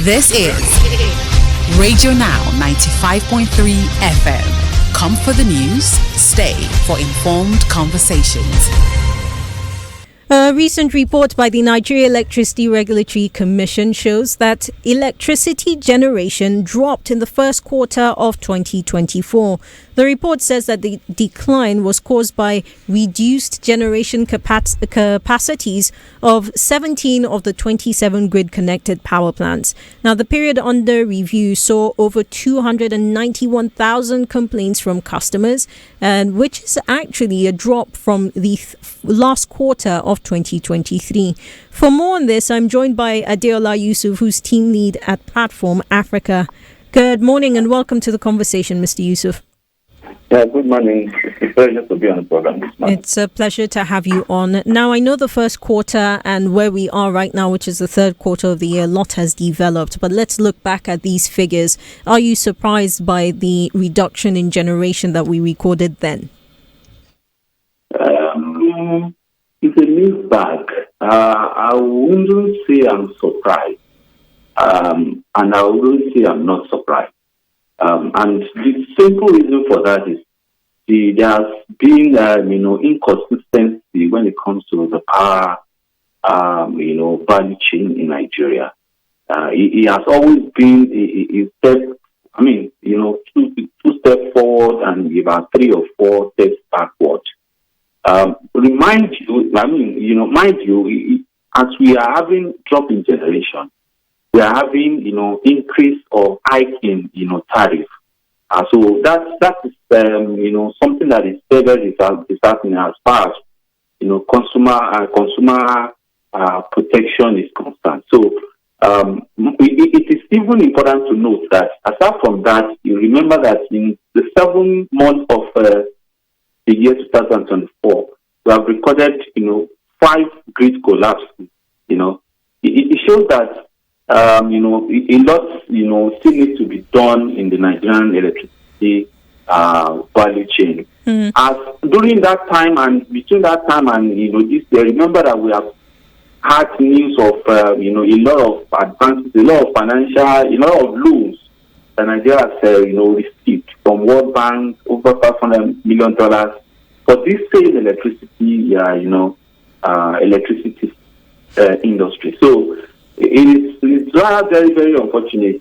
This is Radio Now 95.3 FM. Come for the news, stay for informed conversations. A recent report by the Nigeria Electricity Regulatory Commission shows that electricity generation dropped in the first quarter of 2024. The report says that the decline was caused by reduced generation capacities of 17 of the 27 grid-connected power plants. Now, the period under review saw over 291,000 complaints from customers, and which is actually a drop from the last quarter of 2023. For more on this, I'm joined by Adeola Yusuf, who's team lead at Platform Africa. Good morning and welcome to the conversation, Mr. Yusuf. Yeah, good morning. It's a pleasure to be on the program this morning. It's a pleasure to have you on. Now, I know the first quarter and where we are right now, which is the third quarter of the year, a lot has developed. But let's look back at these figures. Are you surprised by the reduction in generation that we recorded then? It's a mixed bag. I wouldn't say I'm surprised. And I wouldn't say I'm not surprised. And the simple reason for that is there has been, inconsistency when it comes to the power, value chain in Nigeria. It has always been a step, two steps forward and about 3 or 4 steps backward. Mind you, as we are having drop in generation, we are having, increase or hike in, tariff. So that is, something that is very disheartening as far as, consumer protection is concerned. So it is even important to note that aside from that, you remember that in the 7 months of the year 2024, we have recorded, 5 grid collapses. It shows that a lot, still needs to be done in the Nigerian electricity value chain. As during that time and between that time and this year, remember that we have had news of a lot of advances, a lot of financial, a lot of loans that Nigeria has received from World Bank, over $500 million for this same electricity, electricity industry. So it's very, very unfortunate.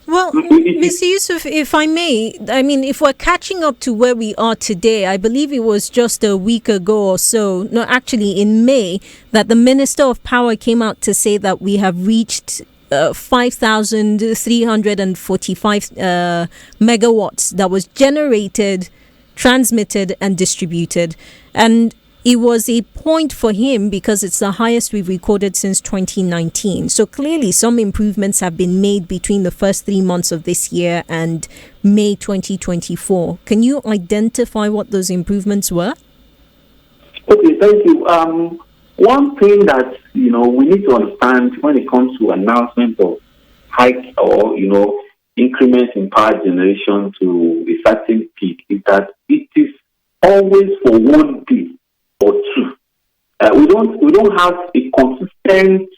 Well, Mr. Yusuf, if I may, if we're catching up to where we are today, I believe it was just a week ago or so, no, actually in May, that the Minister of Power came out to say that we have reached 5,345 megawatts that was generated, transmitted and distributed. And it was a point for him because it's the highest we've recorded since 2019. So clearly some improvements have been made between the first 3 months of this year and May 2024. Can you identify what those improvements were? Okay, thank you. One thing that, we need to understand when it comes to announcement of hike or, increments in power generation to a certain peak is that it is always for 1 day or 2. We don't have a consistent,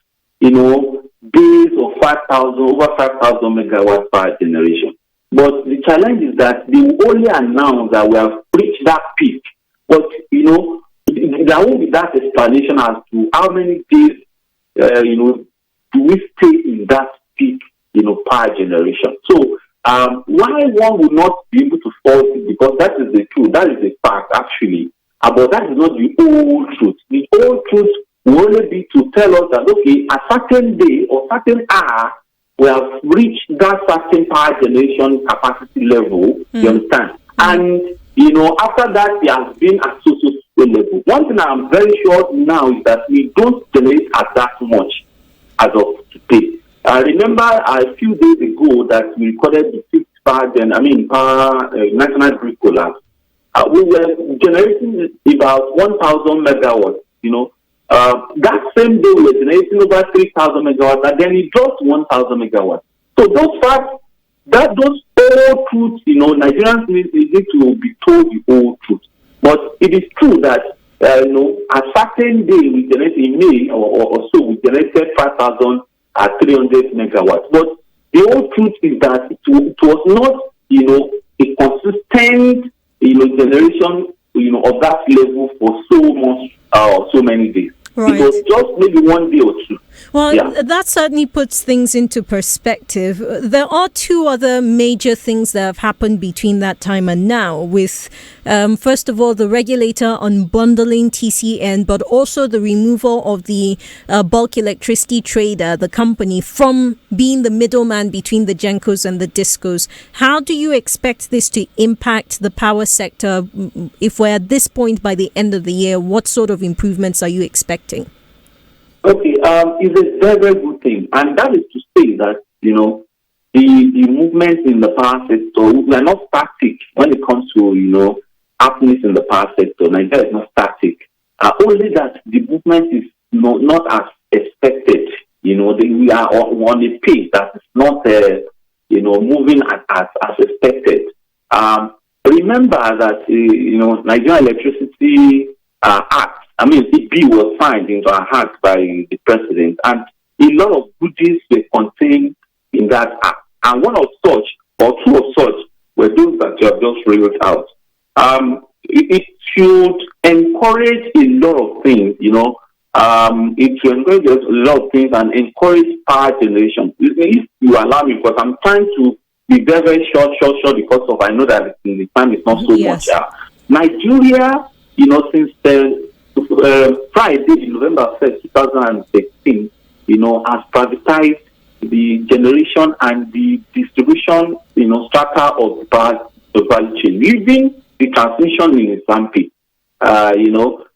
base of over 5,000 megawatts power generation. But the challenge is that they will only announce that we have reached that peak. But, there won't be that explanation as to how many days, do we stay in that peak, power generation. So, why one would not be able to force it, because that is the truth, that is the fact actually, but that is not the whole truth. The whole truth will only be to tell us that, okay, a certain day or certain hour, we have reached that certain power generation capacity level, you understand? And, after that, there has been a social level. One thing I'm very sure now is that we don't generate at that much as of today. I remember a few days ago that we recorded the 5th national grid collapse. We were generating about 1,000 megawatts. That same day we were generating over 3,000 megawatts, and then it dropped 1,000 megawatts. So those facts, those old truths, Nigerians need to be told the old truth. But it is true that a certain day we generated in May or so we generated 5,300 megawatts. But the whole truth is that it was not, a consistent, generation, of that level for so many days. Right. It was just maybe one day or two. Well, that certainly puts things into perspective. There are two other major things that have happened between that time and now, with, first of all, the regulator unbundling TCN, but also the removal of the bulk electricity trader, the company, from being the middleman between the GENCOs and the DISCOs. How do you expect this to impact the power sector? If we're at this point by the end of the year, what sort of improvements are you expecting? Okay, it's a very, very good thing. And that is to say that, the movements in the power sector, we are not static when it comes to, happenings in the power sector. Nigeria is not static. Only that the movement is not as expected. We are on a pace that is not, moving as expected. Remember that, Nigerian Electricity Act, the bill was signed into our hands by the president, and a lot of goodies were contained in that act. And one of such, or two of such, were those that you have just read out. It should encourage a lot of things, it should encourage a lot of things and encourage power generation. If you allow me, because I'm trying to be very, very short, because I know that the time is not so much. Nigeria, since Friday, November 1st, 2016, has privatized the generation and the distribution, strata of the value chain, leaving the transmission in Zampi.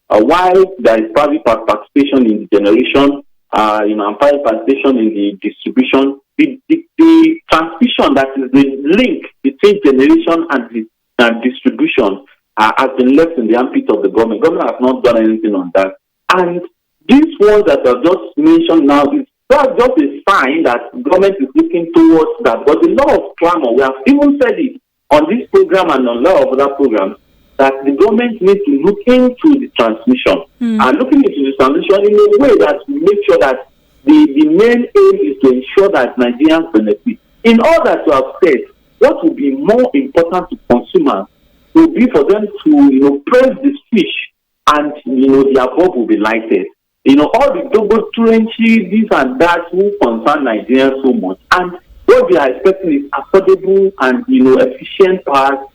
While there is private participation in the generation, and private participation in the distribution, the transmission, that is the link between generation and distribution, has been left in the armpit of the government. Government has not done anything on that. And these ones that I've just mentioned now, that's just a sign that government is looking towards that. But a lot of clamor, we have even said it on this program and on a lot of other programs, that the government needs to look into the transmission and looking into the transmission in a way that we make sure that the main aim is to ensure that Nigerians benefit. In order to have said, what will be more important to consumers will be for them to, press the switch and, the above will be lighted. All the double trenches, this and that will concern Nigerians so much. And what we are expecting is affordable and, efficient power,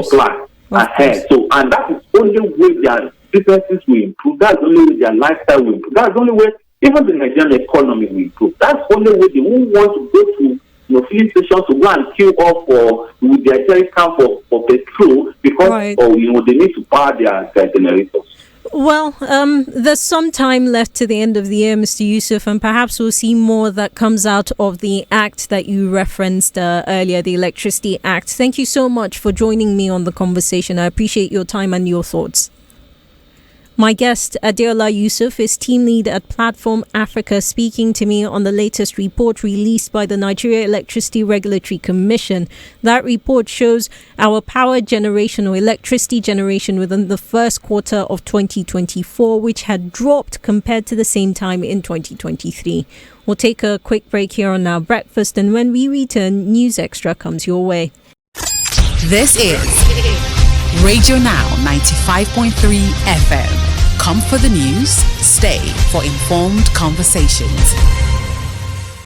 supply ahead. So, and that is the only way their businesses will improve. That's the only way their lifestyle will improve. That's the only way even the Nigerian economy will improve. That's the only way they won't want to go to filling stations to go and queue up with their jerrycan for petrol because they need to power their generators. Well, there's some time left to the end of the year, Mr. Yusuf, and perhaps we'll see more that comes out of the act that you referenced earlier, the Electricity Act. Thank you so much for joining me on the conversation. I appreciate your time and your thoughts. My guest, Adeola Yusuf, is team lead at Platform Africa, speaking to me on the latest report released by the Nigeria Electricity Regulatory Commission. That report shows our power generation or electricity generation within the first quarter of 2024, which had dropped compared to the same time in 2023. We'll take a quick break here on Our Breakfast, and when we return, News Extra comes your way. This is Radio Now 95.3 FM. Come for the news, stay for informed conversations.